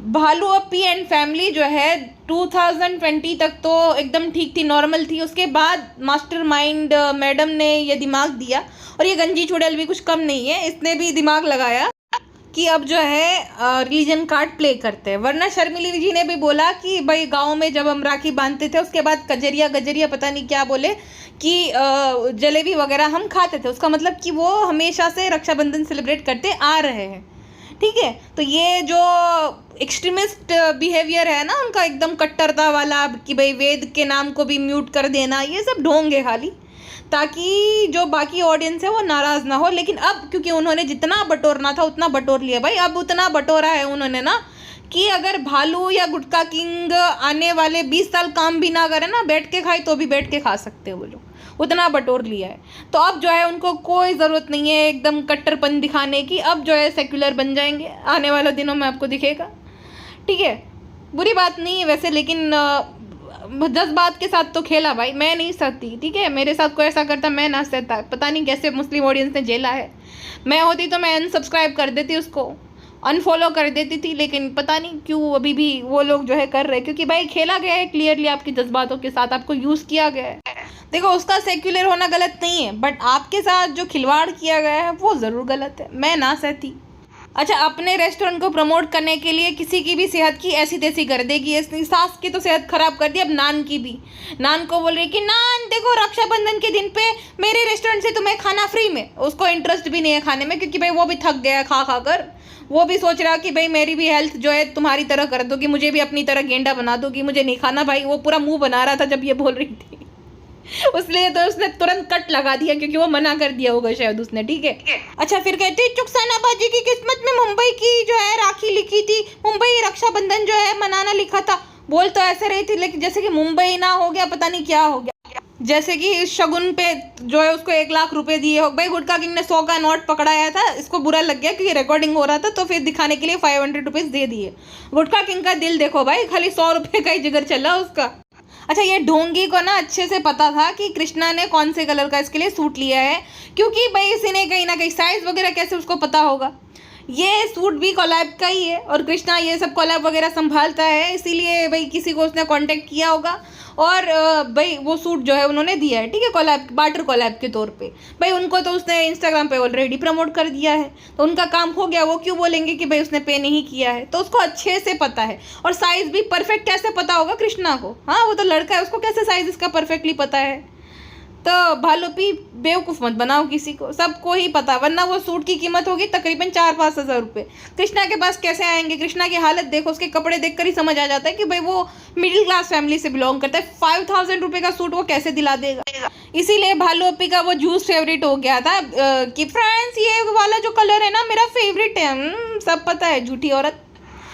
भालू अप्पी एंड फैमिली जो है 2020 तक तो एकदम ठीक थी, नॉर्मल थी। उसके बाद मास्टरमाइंड मैडम ने ये दिमाग दिया, और ये गंजी चुड़ैल भी कुछ कम नहीं है, इसने भी दिमाग लगाया कि अब जो है रिलीजन कार्ड प्ले करते हैं। वरना शर्मिली जी ने भी बोला कि भाई गांव में जब हम राखी बांधते थे, उसके बाद गजरिया पता नहीं क्या बोले कि जलेबी वगैरह हम खाते थे, उसका मतलब कि वो हमेशा से रक्षाबंधन सेलिब्रेट करते आ रहे हैं। ठीक है, तो ये जो एक्सट्रीमिस्ट बिहेवियर है ना उनका, एकदम कट्टरता वाला कि भाई वेद के नाम को भी म्यूट कर देना, ये सब ढोंग है खाली, ताकि जो बाकी ऑडियंस है वो नाराज़ ना हो। लेकिन अब क्योंकि उन्होंने जितना बटोरना था उतना बटोर लिया भाई, अब उतना बटोरा है उन्होंने ना कि अगर भालू या गुटका किंग आने वाले 20 साल काम भी ना करे ना, बैठ के खाए तो भी बैठ के खा सकते हैं वो लोग, उतना बटोर लिया है। तो अब जो है उनको कोई ज़रूरत नहीं है एकदम कट्टरपन दिखाने की, अब जो है सेक्युलर बन जाएंगे, आने वाले दिनों में आपको दिखेगा। ठीक है, बुरी बात नहीं है वैसे, लेकिन जज्बात के साथ तो खेला भाई, मैं नहीं सहती। ठीक है, मेरे साथ कोई ऐसा करता मैं ना सहता, पता नहीं कैसे मुस्लिम ऑडियंस ने झेला है। मैं होती तो मैं अनसब्सक्राइब कर देती, उसको अनफॉलो कर देती थी, लेकिन पता नहीं क्यों अभी भी वो लोग जो है कर रहे हैं, क्योंकि भाई खेला गया है क्लियरली आपके जज्बातों के साथ, आपको यूज़ किया गया है। देखो, उसका सेक्युलर होना गलत नहीं है, बट आपके साथ जो खिलवाड़ किया गया है वो ज़रूर गलत है, मैं ना सहती। अच्छा, अपने रेस्टोरेंट को प्रमोट करने के लिए किसी की भी सेहत की ऐसी तैसी कर देगी, ऐसी सास की तो सेहत खराब कर दी, अब नान की भी। नान को बोल रही कि नान देखो रक्षाबंधन के दिन पे मेरे रेस्टोरेंट से तुम्हें खाना फ्री में। उसको इंटरेस्ट भी नहीं है खाने में, क्योंकि भाई वो भी थक गया खा खा कर, वो भी सोच रहा कि भाई मेरी भी हेल्थ जो है तुम्हारी तरह कर दोगी, मुझे भी अपनी तरह गेंडा बना दोगी, मुझे नहीं खाना। भाई वो पूरा मुँह बना रहा था जब ये बोल रही थी उसलिए तो उसने तुरंत कट लगा दिया, क्योंकि वो मना कर दिया होगा शायद उसने। ठीक है, अच्छा फिर कहते हैं चुकसाना बाजी की किस्मत में मुंबई की जो है राखी लिखी थी, मुंबई रक्षाबंधन जो है मनाना लिखा था। बोल तो ऐसे रही थी, लेकिन जैसे कि मुंबई ना हो गया, पता नहीं क्या हो गया, जैसे कि इस शगुन पे जो है उसको 1 लाख रुपए दिए हो। भाई गुटका किंग ने 100 का नोट पकड़ाया था, इसको बुरा लग गया क्योंकि रिकॉर्डिंग हो रहा था, तो फिर दिखाने के लिए 500 रुपीज़ दे दिए। गुटका किंग का दिल देखो भाई, खाली 100 रुपये का ही जिगर चला उसका। अच्छा, ये ढोंगी को ना अच्छे से पता था कि कृष्णा ने कौन से कलर का इसके लिए सूट लिया है, क्योंकि भाई इसी ने कहीं ना कहीं साइज़ वगैरह कैसे उसको पता होगा। ये सूट भी कोलैब का ही है, और कृष्णा ये सब कोलैब वगैरह संभालता है, इसीलिए भाई किसी को उसने कांटेक्ट किया होगा, और भाई वो सूट जो है उन्होंने दिया है। ठीक है, कोलैब, बार्टर कोलैब के तौर पे। भाई उनको तो उसने इंस्टाग्राम पे ऑलरेडी प्रमोट कर दिया है, तो उनका काम हो गया, वो क्यों बोलेंगे कि भाई उसने पे नहीं किया है। तो उसको अच्छे से पता है, और साइज़ भी परफेक्ट कैसे पता होगा कृष्णा को, हाँ वो तो लड़का है, उसको कैसे साइज़ इसका परफेक्टली पता है। तो भालूपी बेवकूफ़ मत बनाओ किसी को, सबको ही पता, वरना वो सूट की कीमत होगी तकरीबन 4-5 हज़ार रुपये। कृष्णा के पास कैसे आएंगे? कृष्णा की हालत देखो, उसके कपड़े देखकर ही समझ आ जाता है कि भाई वो मिडिल क्लास फैमिली से बिलोंग करता है। 5000 रुपये का सूट वो कैसे दिला देगा? इसीलिए भालूपी का वो जूस फेवरेट हो गया था कि फ्रेंड्स ये वाला जो कलर है ना मेरा फेवरेट है। सब पता है, झूठी औरत।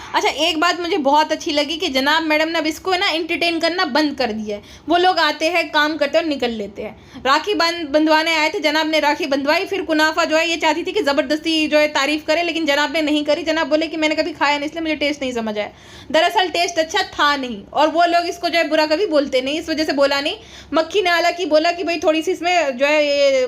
अच्छा, एक बात मुझे बहुत अच्छी लगी कि जनाब मैडम ने अब इसको है ना एंटरटेन करना बंद कर दिया है। वो लोग आते हैं, काम करते हैं और निकल लेते हैं। राखी बंधवाने आए थे, जनाब ने राखी बंधवाई, फिर कुनाफा जो है ये चाहती थी कि ज़बरदस्ती जो है तारीफ़ करे, लेकिन जनाब ने नहीं करी। जनाब बोले कि मैंने कभी खाया नहीं, इसलिए मुझे टेस्ट नहीं समझ आया। दरअसल टेस्ट अच्छा था नहीं, और वो लोग इसको जो है बुरा कभी बोलते नहीं, इस वजह से बोला नहीं। मक्खी ने हालांकि बोला कि भाई थोड़ी सी इसमें जो है ये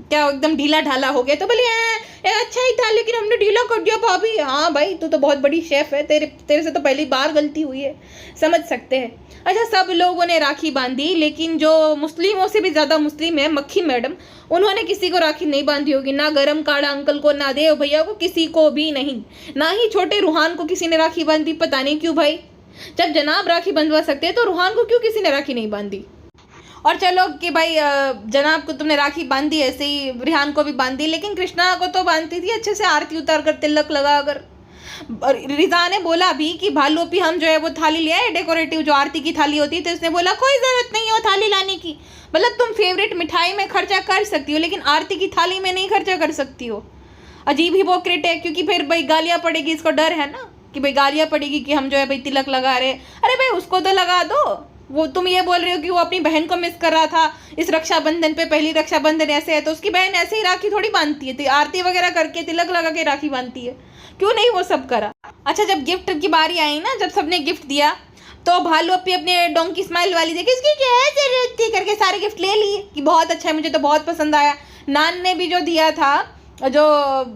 क्या एकदम ढीला ढाला हो गया, तो बोले अच्छा ही था लेकिन हमने ढीला कर दिया भाभी। हाँ भाई, तू तो बहुत बड़ी शेफ़ है, तेरे से तो पहली बार गलती हुई है, समझ सकते हैं। अच्छा, सब लोगों ने राखी बांधी, लेकिन जो मुस्लिमों से भी ज़्यादा मुस्लिम है मक्खी मैडम, उन्होंने किसी को राखी नहीं बांधी होगी, ना गरम काड़ा अंकल को, ना देव भैया को, किसी को भी नहीं, ना ही छोटे रूहान को किसी ने राखी बांधी। पता नहीं क्यों भाई, जब जनाब राखी बंधवा सकते हैं तो रूहान को क्यों किसी ने राखी नहीं बांधी? और चलो कि भाई जनाब को तुमने राखी बांधी, ऐसे ही रिहान को भी बांधी, लेकिन कृष्णा को तो बांधती थी अच्छे से, आरती उतार कर, तिलक लगा कर। रिजा ने बोला भी कि भालूपी हम जो है वो थाली ले आए डेकोरेटिव, जो आरती की थाली होती है, तो इसने बोला कोई ज़रूरत नहीं है वो थाली लाने की। मतलब तुम फेवरेट मिठाई में खर्चा कर सकती हो, लेकिन आरती की थाली में नहीं खर्चा कर सकती हो। अजीब हिपोक्रेट है, क्योंकि फिर भाई गालियाँ पड़ेगी, इसको डर है ना कि भाई गालियाँ पड़ेगी कि हम जो है भाई तिलक लगा रहे। अरे भाई उसको तो लगा दो। वो तुम ये बोल रहे हो कि वो अपनी बहन को मिस कर रहा था इस रक्षाबंधन पे, पहली रक्षाबंधन ऐसे है, तो उसकी बहन ऐसे ही राखी थोड़ी बांधती है, आरती वगैरह करके तिलक लगा के राखी बांधती है, क्यों नहीं वो सब करा? अच्छा, जब गिफ्ट की बारी आई ना, जब सबने गिफ्ट दिया, तो भालू अपनी अपने डोंकी स्माइल वाली देखी, इसकी क्या जरूरत थी करके सारे गिफ्ट ले लिए कि बहुत अच्छा है, मुझे तो बहुत पसंद आया। नान ने भी जो दिया था, जो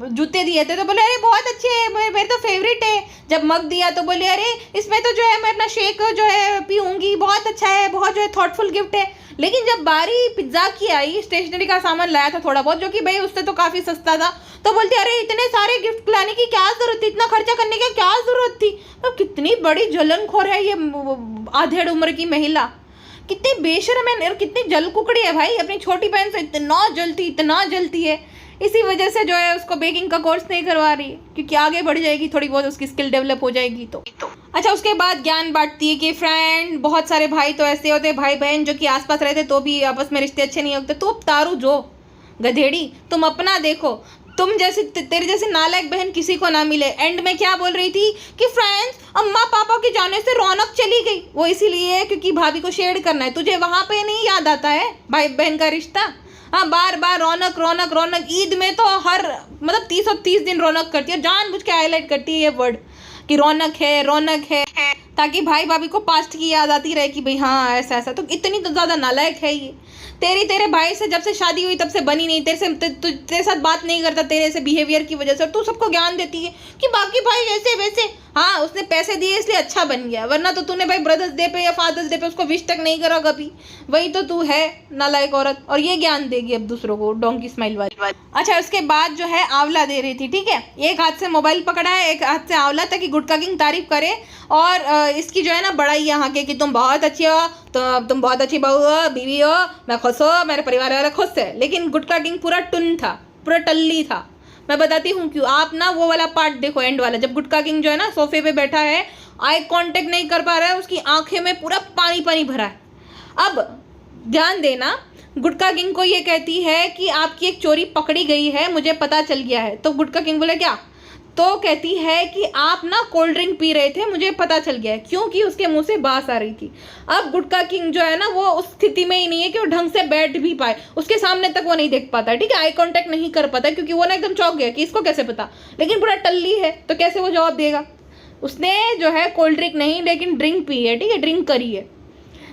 जूते दिए थे, तो बोले अरे बहुत अच्छे है, मेरे तो फेवरेट है। जब मग दिया तो बोले अरे इसमें तो जो है मैं अपना शेक जो है पीऊँगी, बहुत अच्छा है, बहुत जो है थॉटफुल गिफ्ट है। लेकिन जब बारी पिज्ज़ा की आई, स्टेशनरी का सामान लाया था थोड़ा बहुत, जो कि भाई उससे तो काफ़ी सस्ता था, तो बोलती अरे इतने सारे गिफ्ट लाने की क्या ज़रूरत थी, इतना खर्चा करने की क्या ज़रूरत थी। तो कितनी बड़ी जलनखोर है ये आधेड़ उम्र की महिला, कितनी बेशर्म है और कितनी जल कुकड़ी है भाई, अपनी छोटी बहन से इतना जलती है। इसी वजह से जो है उसको बेकिंग का कोर्स नहीं करवा रही, क्योंकि आगे बढ़ जाएगी, थोड़ी बहुत उसकी स्किल डेवलप हो जाएगी। तो अच्छा, उसके बाद ज्ञान बांटती है कि फ्रेंड, बहुत सारे भाई तो ऐसे होते हैं, भाई बहन जो कि आसपास रहते तो भी आपस में रिश्ते अच्छे नहीं होते। तो तारू जो गधेड़ी, तुम अपना देखो, तुम जैसे तेरे जैसी नालायक बहन किसी को ना मिले। एंड में क्या बोल रही थी कि फ्रेंड्स, अम्मा पापा के जाने से रौनक चली गई, वो इसीलिए क्योंकि भाभी को शेड करना है। तुझे वहां पे नहीं याद आता है भाई बहन का रिश्ता? हाँ, बार बार रौनक रौनक रौनक। ईद में तो हर मतलब 30 दिन रौनक करती है, जानबूझ के हाईलाइट करती है ये वर्ड कि रौनक है, ताकि भाई भाभी को पास्ट की याद आती रहे कि भाई हाँ ऐसा ऐसा। तो इतनी तो ज़्यादा नालायक है ये। तेरे भाई से जब से शादी हुई तब से बनी नहीं, तेरे साथ बात नहीं करता, तेरे से बिहेवियर की वजह से। और तू सबको ज्ञान देती है कि बाकी भाई ऐसे वैसे। हाँ, उसने पैसे दिए इसलिए अच्छा बन गया, वरना तो तूने भाई ब्रदर्स डे पे या फादर्स डे पे उसको विश तक नहीं करा कभी। वही तो तू है नालायक औरत, और ये ज्ञान देगी अब दूसरों को, डोंकी स्माइल वाली। अच्छा, उसके बाद जो है आंवला दे रही थी, ठीक है, एक हाथ से मोबाइल पकड़ा है, एक हाथ से आंवला, ताकि गुटका किंग तारीफ करे और इसकी जो है ना बड़ाई यहाँ के कि तुम बहुत अच्छी हो, तो तुम बहुत अच्छी बहू हो, बीवी हो, मैं खुश हो, मेरे परिवार वाले खुश है। लेकिन गुटका किंग पूरा टुन था, पूरा टल्ली था। मैं बताती हूँ क्यों। आप ना वो वाला पार्ट देखो, एंड वाला, जब गुटका किंग जो है ना सोफे पे बैठा है, आई कांटेक्ट नहीं कर पा रहा है, उसकी आंखें में पूरा पानी पानी भरा है। अब ध्यान देना, गुटका किंग को ये कहती है कि आपकी एक चोरी पकड़ी गई है, मुझे पता चल गया है। तो गुटका किंग बोले क्या? तो कहती है कि आप ना कोल्ड ड्रिंक पी रहे थे, मुझे पता चल गया है, क्योंकि उसके मुंह से बास आ रही थी। अब गुटका किंग जो है ना वो उस स्थिति में ही नहीं है कि वो ढंग से बैठ भी पाए, उसके सामने तक वो नहीं देख पाता, ठीक है, आई कांटेक्ट नहीं कर पाता, क्योंकि वो ना एकदम चौंक गया कि इसको कैसे पता। लेकिन पूरा टल्ली है तो कैसे वो जवाब देगा? उसने जो है कोल्ड ड्रिंक नहीं लेकिन ड्रिंक पी है, ठीक है, ड्रिंक करी है,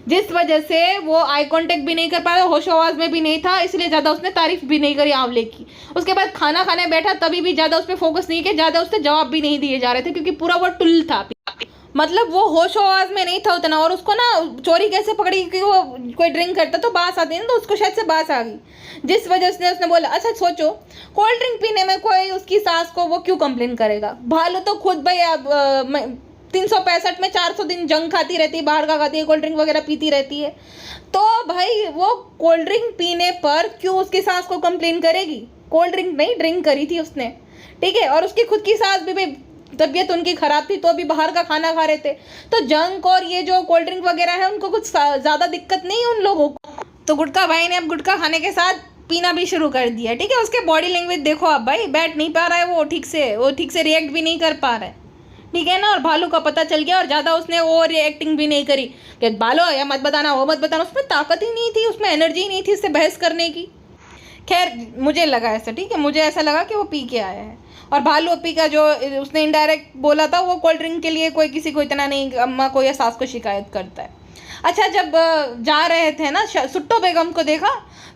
जिस वजह से वो आई कांटेक्ट भी नहीं कर पाया, होशो आवाज में भी नहीं था, इसलिए ज़्यादा उसने तारीफ भी नहीं करी आंवले की। उसके बाद खाना खाने बैठा तभी भी ज़्यादा उस पर फोकस नहीं किया, ज़्यादा उससे जवाब भी नहीं दिए जा रहे थे, क्योंकि पूरा वो टुल था, मतलब वो होशो आवाज में नहीं था उतना। और उसको ना चोरी कैसे पकड़ी, क्योंकि वो कोई ड्रिंक करता तो बास आती है ना, तो उसको शायद से बास आ गई, जिस वजह से उसने बोला। अच्छा सोचो, कोल्ड ड्रिंक पीने में कोई उसकी सास को वो क्यों कंप्लेन करेगा? भालू तो खुद भाई अब 365 में 400 दिन जंग खाती रहती है, बाहर का खाती है, कोल्ड ड्रिंक वगैरह पीती रहती है, तो भाई वो कोल्ड ड्रिंक पीने पर क्यों उसकी सास को कंप्लेन करेगी? कोल्ड ड्रिंक नहीं, ड्रिंक करी थी उसने, ठीक है। और उसकी खुद की सास भी भाई तबीयत उनकी खराब थी, तो अभी बाहर का खाना खा रहे थे, तो जंक और ये जो कोल्ड ड्रिंक वगैरह है उनको कुछ ज़्यादा दिक्कत नहीं है उन लोगों को। तो गुटखा भाई ने अब गुटखा खाने के साथ पीना भी शुरू कर दिया, ठीक है। उसके बॉडी लैंग्वेज देखो आप भाई, बैठ नहीं पा रहा है वो ठीक से रिएक्ट भी नहीं कर पा रहा है, ठीक है ना। और भालू का पता चल गया, और ज़्यादा उसने ओवर रिएक्टिंग भी नहीं करी कि भालो या मत बताना वो मत बताना, उसमें ताकत ही नहीं थी, उसमें एनर्जी ही नहीं थी इससे बहस करने की। खैर मुझे लगा ऐसा, ठीक है, मुझे ऐसा लगा कि वो पी के आया है। और भालू अपी का जो उसने इनडायरेक्ट बोला था, वो कोल्ड ड्रिंक के लिए कोई किसी को इतना नहीं, अम्मा को या सास को शिकायत करता है। अच्छा, जब जा रहे थे ना, सुट्टो बेगम को देखा।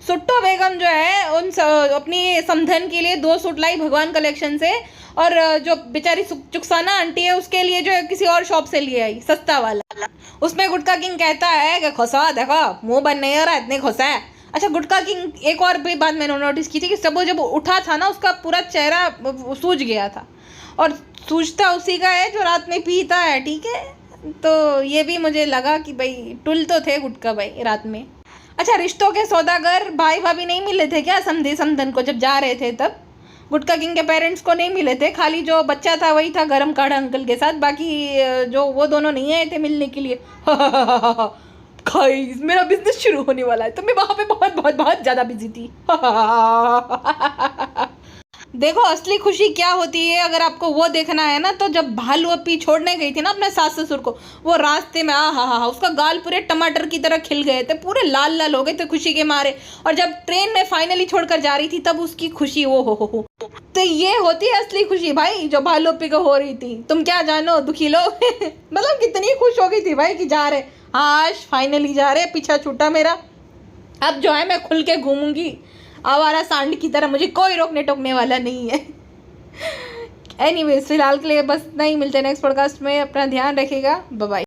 सुट्टो बेगम जो है उन अपनी समधन के लिए 2 सूट लाई भगवान कलेक्शन से, और जो बेचारी चुकसाना आंटी है उसके लिए जो है किसी और शॉप से लिए आई, सस्ता वाला। उसमें गुटका किंग कहता है कि खोसा देखो, मुंह बंद नहीं हो रहा, इतने खोसा है। अच्छा, गुटका किंग एक और भी बात मैंने नोटिस की थी कि जब उठा था ना, उसका पूरा चेहरा सूज गया था, और सूजता उसी का है जो रात में पीता है, ठीक है। तो ये भी मुझे लगा कि भाई टुल तो थे गुटका भाई रात में। अच्छा, रिश्तों के सौदागर भाई भाभी नहीं मिले थे क्या समधी समधन को जब जा रहे थे? तब गुटका किंग के पेरेंट्स को नहीं मिले थे, खाली जो बच्चा था वही था गरम काढ़ा अंकल के साथ, बाकी जो वो दोनों नहीं आए थे मिलने के लिए। गाइस, मेरा बिजनेस शुरू होने वाला है, तो मैं वहाँ पे बहुत बहुत बहुत ज़्यादा बिजी थी। देखो असली खुशी क्या होती है, अगर आपको वो देखना है ना, तो जब भालू अपी छोड़ने गई थी ना अपने सास ससुर को, वो रास्ते में हा उसका गाल पूरे टमाटर की तरह खिल गए थे, पूरे लाल लाल हो गए थे खुशी के मारे। और जब ट्रेन में फाइनली छोड़कर जा रही थी तब उसकी खुशी, वो हो। तो ये होती है असली खुशी भाई, जो भालू अपी को हो रही थी। तुम क्या जानो दुखी लोग। मतलब कितनी खुश हो गई थी भाई कि जा रहे, हाँ आज फाइनली जा रहे, पीछा छूटा मेरा। अब जो है मैं खुल के घूमूंगी आवारा सांड की तरह, मुझे कोई रोकने टोकने वाला नहीं है। एनीवेज फिलहाल के लिए बस नहीं, मिलते नेक्स्ट पॉडकास्ट में, अपना ध्यान रखिएगा, बाय बाय।